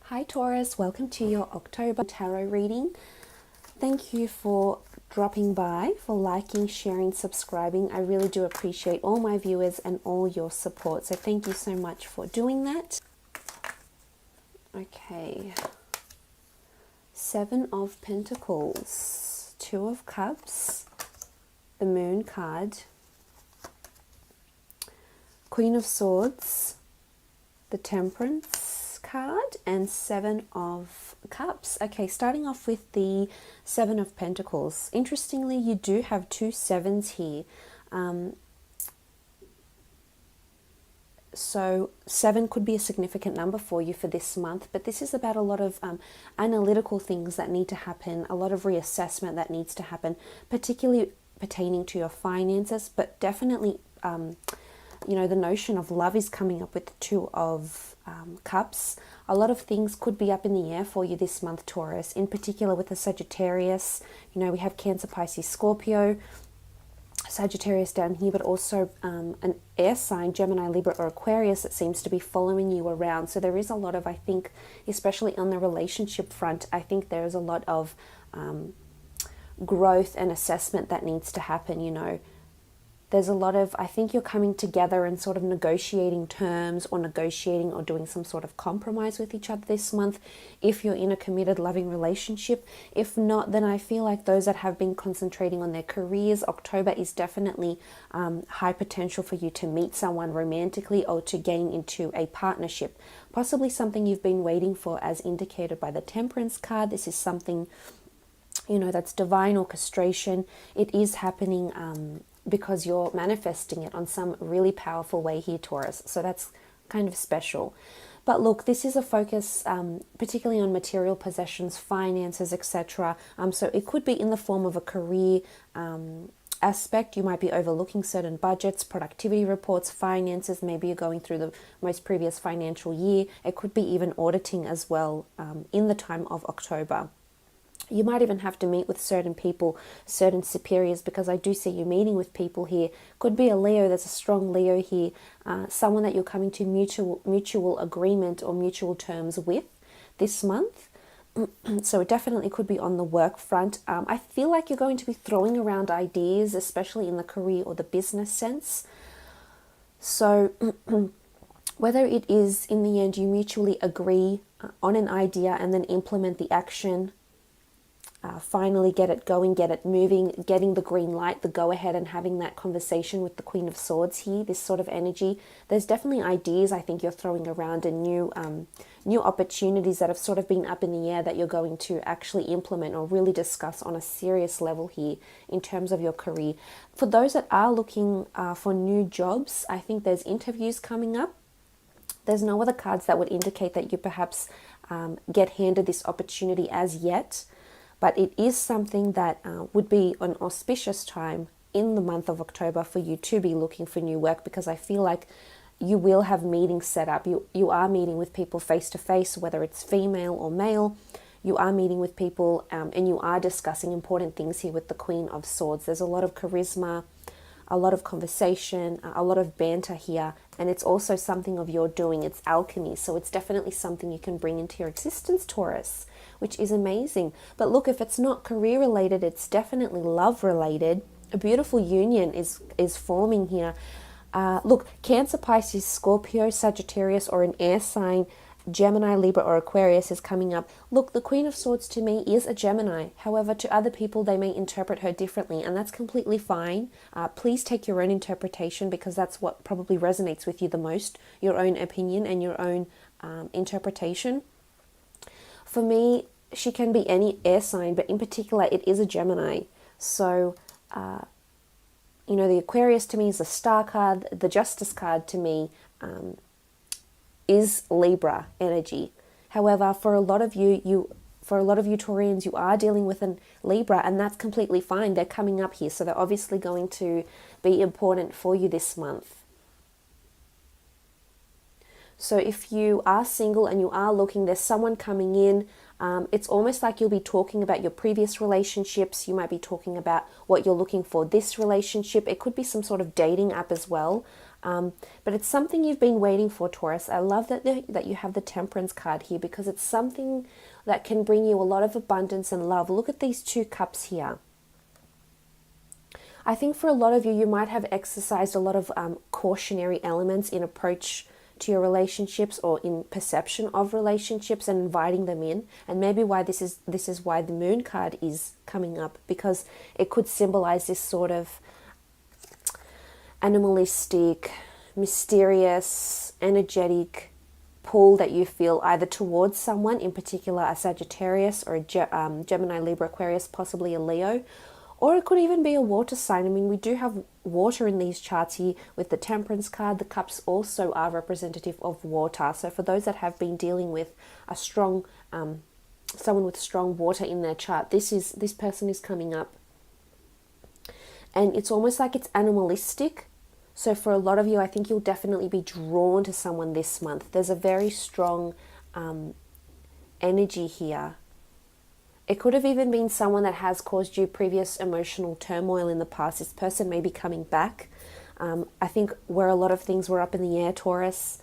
Hi Taurus, welcome to your October tarot reading. Thank you for dropping by, for liking, sharing, subscribing. I really do appreciate all my viewers and all your support. So thank you so much for doing that. Okay. Seven of Pentacles, Two of Cups, the Moon card, Queen of Swords, the Temperance card, and Seven of Cups. Okay, starting off with the Seven of Pentacles. Interestingly, you do have two sevens here. So seven could be a significant number for you for this month, but this is about a lot of analytical things that need to happen, a lot of reassessment that needs to happen, particularly pertaining to your finances, but definitely you know, the notion of love is coming up with the Two of Cups. A lot of things could be up in the air for you this month, Taurus, in particular with the Sagittarius. You know, we have Cancer, Pisces, Scorpio, Sagittarius down here, but also an air sign, Gemini, Libra, or Aquarius, that seems to be following you around. So there is a lot of, I think, especially on the relationship front, I think there is a lot of growth and assessment that needs to happen, you know. There's a lot of, I think you're coming together and sort of negotiating terms or negotiating or doing some sort of compromise with each other this month if you're in a committed, loving relationship. If not, then I feel like those that have been concentrating on their careers, October is definitely high potential for you to meet someone romantically or to gain into a partnership. Possibly something you've been waiting for, as indicated by the Temperance card. This is something, you know, that's divine orchestration. It is happening because you're manifesting it on some really powerful way here, Taurus. So that's kind of special. But look, this is a focus particularly on material possessions, finances, etc. So it could be in the form of a career aspect. You might be overlooking certain budgets, productivity reports, finances. Maybe you're going through the most previous financial year. It could be even auditing as well in the time of October. You might even have to meet with certain people, certain superiors, because I do see you meeting with people here. Could be a Leo. There's a strong Leo here. Someone that you're coming to mutual agreement or mutual terms with this month. So it definitely could be on the work front. I feel like you're going to be throwing around ideas, especially in the career or the business sense. So whether it is in the end you mutually agree on an idea and then implement the action, finally get it going, get it moving, getting the green light, the go ahead, and having that conversation with the Queen of Swords here, this sort of energy. There's definitely ideas I think you're throwing around, and new opportunities that have sort of been up in the air that you're going to actually implement or really discuss on a serious level here in terms of your career. For those that are looking for new jobs, I think there's interviews coming up. There's no other cards that would indicate that you perhaps get handed this opportunity as yet. But it is something that would be an auspicious time in the month of October for you to be looking for new work, because I feel like you will have meetings set up. You are meeting with people face to face, whether it's female or male. You are meeting with people and you are discussing important things here with the Queen of Swords. There's a lot of charisma, a lot of conversation, a lot of banter here. And it's also something of your doing. It's alchemy. So it's definitely something you can bring into your existence, Taurus, which is amazing. But look, if it's not career related, it's definitely love related. A beautiful union is forming here. Look, Cancer, Pisces, Scorpio, Sagittarius, or an air sign, Gemini, Libra, or Aquarius is coming up. Look, the Queen of Swords to me is a Gemini. However, to other people, they may interpret her differently, and that's completely fine. Please take your own interpretation, because that's what probably resonates with you the most, your own opinion and your own interpretation. For me, she can be any air sign, but in particular, it is a Gemini. So, you know, the Aquarius to me is the Star card. The Justice card to me is Libra energy. However, for a lot of you Taurians, you are dealing with a Libra, and that's completely fine. They're coming up here, so they're obviously going to be important for you this month. So if you are single and you are looking, there's someone coming in. It's almost like you'll be talking about your previous relationships. You might be talking about what you're looking for this relationship. It could be some sort of dating app as well. But it's something you've been waiting for, Taurus. I love that you have the Temperance card here, because it's something that can bring you a lot of abundance and love. Look at these 2 cups here. I think for a lot of you, you might have exercised a lot of cautionary elements in approach to your relationships, or in perception of relationships, and inviting them in. And maybe why this is why the Moon card is coming up, because it could symbolize this sort of animalistic, mysterious, energetic pull that you feel either towards someone, in particular a Sagittarius or a Gemini, Libra, Aquarius, possibly a Leo. Or it could even be a water sign. I mean, we do have water in these charts here with the Temperance card. The cups also are representative of water. So for those that have been dealing with a strong, someone with strong water in their chart, this person is coming up. And it's almost like it's animalistic. So for a lot of you, I think you'll definitely be drawn to someone this month. There's a very strong energy here. It could have even been someone that has caused you previous emotional turmoil in the past. This person may be coming back. I think where a lot of things were up in the air, Taurus,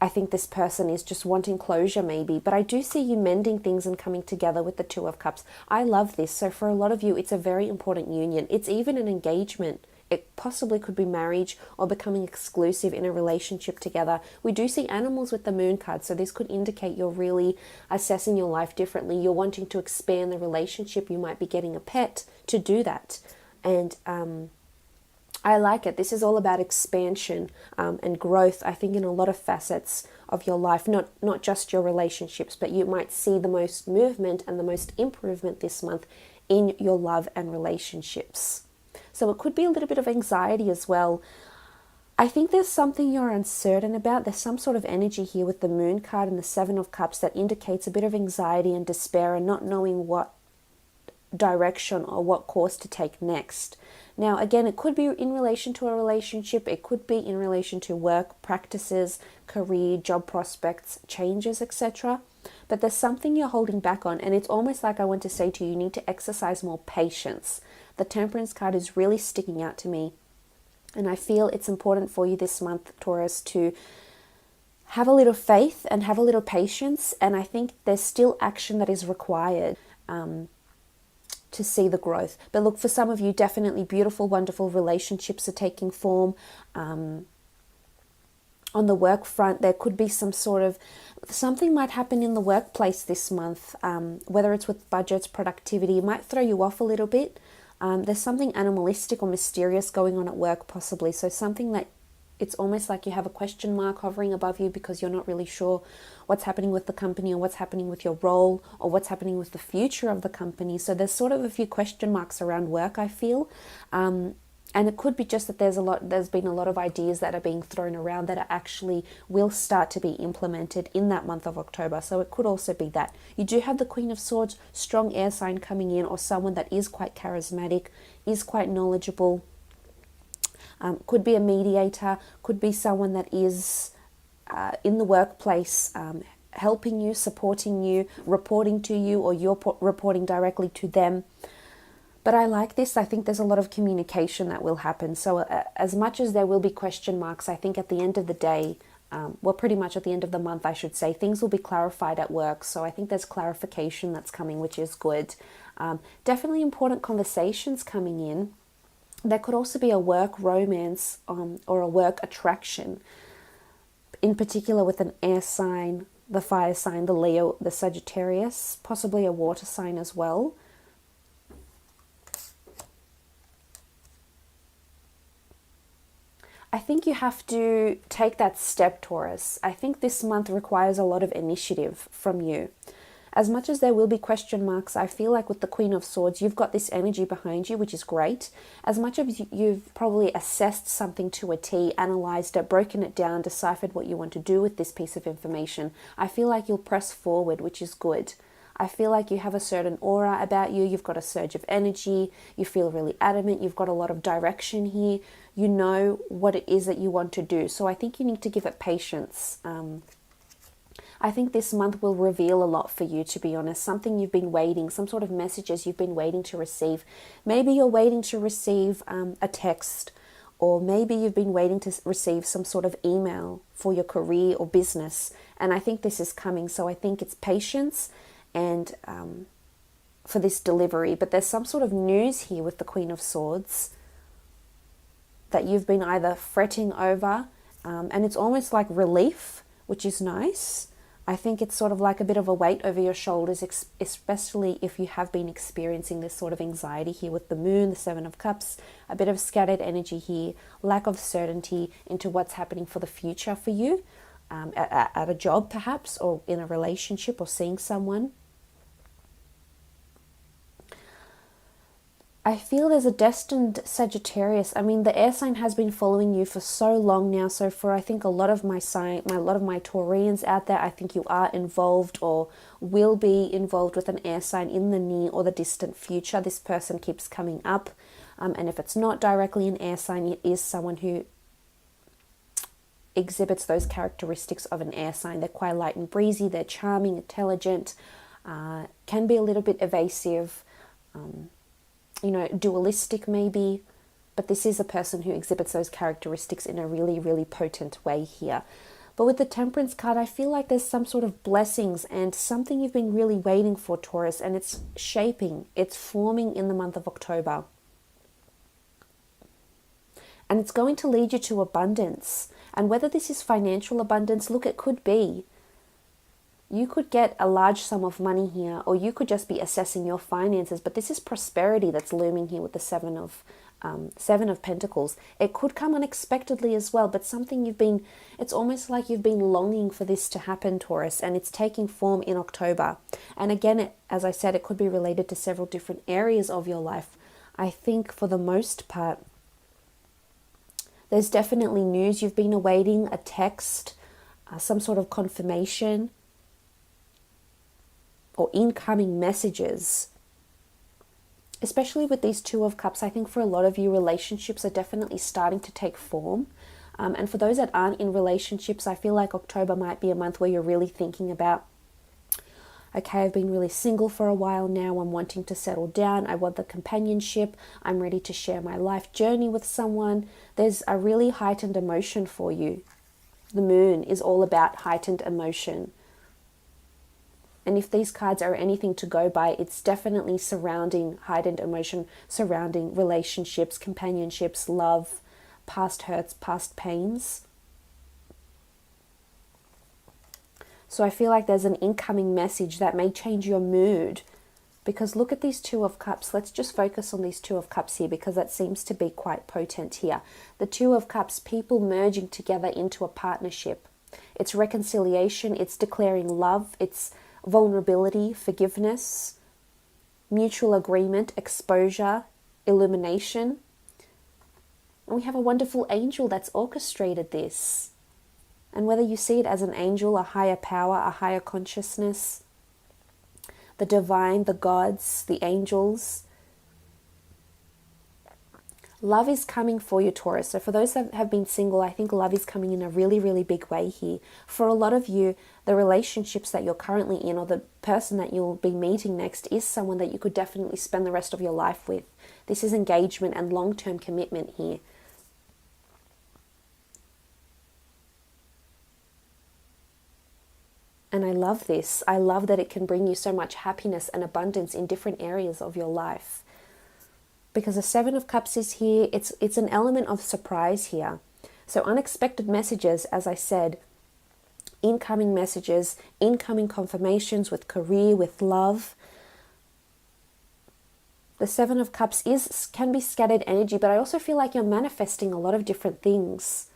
I think this person is just wanting closure maybe. But I do see you mending things and coming together with the 2 of Cups. I love this. So for a lot of you, it's a very important union. It's even an engagement. It possibly could be marriage or becoming exclusive in a relationship together. We do see animals with the Moon card, so this could indicate you're really assessing your life differently. You're wanting to expand the relationship. You might be getting a pet to do that. And I like it. This is all about expansion and growth, I think, in a lot of facets of your life, not just your relationships, but you might see the most movement and the most improvement this month in your love and relationships. So it could be a little bit of anxiety as well. I think there's something you're uncertain about. There's some sort of energy here with the Moon card and the 7 of Cups that indicates a bit of anxiety and despair and not knowing what direction or what course to take next. Now, again, it could be in relation to a relationship. It could be in relation to work practices, career, job prospects, changes, etc. But there's something you're holding back on, and it's almost like I want to say to you, you need to exercise more patience. The Temperance card is really sticking out to me, and I feel it's important for you this month, Taurus, to have a little faith and have a little patience, and I think there's still action that is required to see the growth. But look, for some of you, definitely beautiful, wonderful relationships are taking form. On the work front, there could be something might happen in the workplace this month, whether it's with budgets, productivity. It might throw you off a little bit. There's something animalistic or mysterious going on at work possibly. So something that it's almost like you have a question mark hovering above you because you're not really sure what's happening with the company or what's happening with your role or what's happening with the future of the company. So there's sort of a few question marks around work, I feel. And it could be just that there's been a lot of ideas that are being thrown around that are actually will start to be implemented in that month of October. So it could also be that. You do have the Queen of Swords, strong air sign coming in, or someone that is quite charismatic, is quite knowledgeable. Could be a mediator, could be someone that is in the workplace helping you, supporting you, reporting to you, or you're reporting directly to them. But I like this. I think there's a lot of communication that will happen. So as much as there will be question marks, I think at the end of the day, well, pretty much at the end of the month, I should say, things will be clarified at work. So I think there's clarification that's coming, which is good. Definitely important conversations coming in. There could also be a work romance or a work attraction, in particular with an air sign, the fire sign, the Leo, the Sagittarius, possibly a water sign as well. I think you have to take that step, Taurus. I think this month requires a lot of initiative from you. As much as there will be question marks, I feel like with the Queen of Swords, you've got this energy behind you, which is great. As much as you've probably assessed something to a T, analysed it, broken it down, deciphered what you want to do with this piece of information, I feel like you'll press forward, which is good. I feel like you have a certain aura about you. You've got a surge of energy. You feel really adamant. You've got a lot of direction here. You know what it is that you want to do. So I think you need to give it patience. I think this month will reveal a lot for you, to be honest. Something you've been waiting, some sort of messages you've been waiting to receive. Maybe you're waiting to receive a text Or maybe you've been waiting to receive some sort of email for your career or business. And I think this is coming. So I think it's patience and for this delivery. But there's some sort of news here with the Queen of Swords that you've been either fretting over, and it's almost like relief, which is nice. I think it's sort of like a bit of a weight over your shoulders, especially if you have been experiencing this sort of anxiety here with the moon, the Seven of Cups, a bit of scattered energy here, lack of certainty into what's happening for the future for you, at a job perhaps, or in a relationship, or seeing someone. I feel there's a destined Sagittarius. I mean, the air sign has been following you for so long now. So for, I think, a lot of my Taurians out there, I think you are involved or will be involved with an air sign in the near or the distant future. This person keeps coming up. And if it's not directly an air sign, it is someone who exhibits those characteristics of an air sign. They're quite light and breezy. They're charming, intelligent, can be a little bit evasive, dualistic maybe, but this is a person who exhibits those characteristics in a really, really potent way here. But with the Temperance card, I feel like there's some sort of blessings and something you've been really waiting for, Taurus, and it's shaping, it's forming in the month of October. And it's going to lead you to abundance. And whether this is financial abundance, look, it could be. You could get a large sum of money here, or you could just be assessing your finances. But this is prosperity that's looming here with the Seven of Pentacles. It could come unexpectedly as well, but it's almost like you've been longing for this to happen, Taurus, and it's taking form in October. And again, as I said, it could be related to several different areas of your life. I think for the most part, there's definitely news you've been awaiting, a text, some sort of confirmation, or incoming messages, especially with these Two of Cups. I think for a lot of you, relationships are definitely starting to take form. And for those that aren't in relationships, I feel like October might be a month where you're really thinking about, okay, I've been really single for a while now. I'm wanting to settle down. I want the companionship. I'm ready to share my life journey with someone. There's a really heightened emotion for you. The moon is all about heightened emotion. And if these cards are anything to go by, it's definitely surrounding heightened emotion, surrounding relationships, companionships, love, past hurts, past pains. So I feel like there's an incoming message that may change your mood. Because look at these Two of Cups. Let's just focus on these Two of Cups here, because that seems to be quite potent here. The Two of Cups, people merging together into a partnership. It's reconciliation, it's declaring love, it's vulnerability, forgiveness, mutual agreement, exposure, illumination. And we have a wonderful angel that's orchestrated this. And whether you see it as an angel, a higher power, a higher consciousness, the divine, the gods, the angels, love is coming for you, Taurus. So for those that have been single, I think love is coming in a really, really big way here. For a lot of you, the relationships that you're currently in, or the person that you'll be meeting next, is someone that you could definitely spend the rest of your life with. This is engagement and long-term commitment here. And I love this. I love that it can bring you so much happiness and abundance in different areas of your life. Because the Seven of Cups is here, it's an element of surprise here. So unexpected messages, as I said, incoming messages, incoming confirmations with career, with love. The Seven of Cups can be scattered energy, but I also feel like you're manifesting a lot of different things.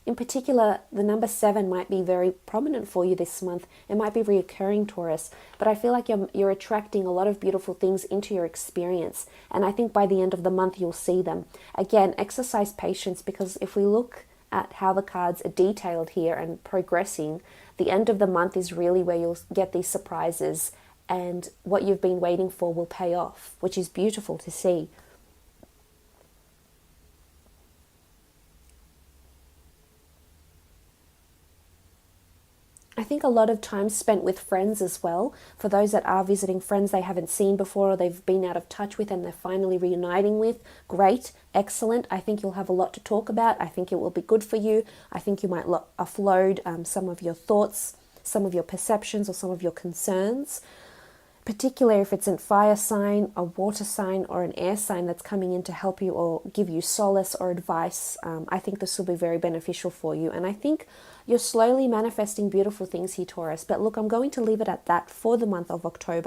In particular, the number 7 might be very prominent for you this month. It might be reoccurring, Taurus, but I feel like you're attracting a lot of beautiful things into your experience. And I think by the end of the month, you'll see them. Again, exercise patience, because if we look at how the cards are detailed here and progressing, the end of the month is really where you'll get these surprises, and what you've been waiting for will pay off, which is beautiful to see. I think think a lot of time spent with friends as well. For those that are visiting friends they haven't seen before or they've been out of touch with and they're finally reuniting with, great, excellent. I think you'll have a lot to talk about. I think it will be good for you. I think you might offload some of your thoughts, some of your perceptions or some of your concerns, particularly if it's a fire sign, a water sign, or an air sign that's coming in to help you or give you solace or advice. I think this will be very beneficial for you. And I think you're slowly manifesting beautiful things here, Taurus. But look, I'm going to leave it at that for the month of October.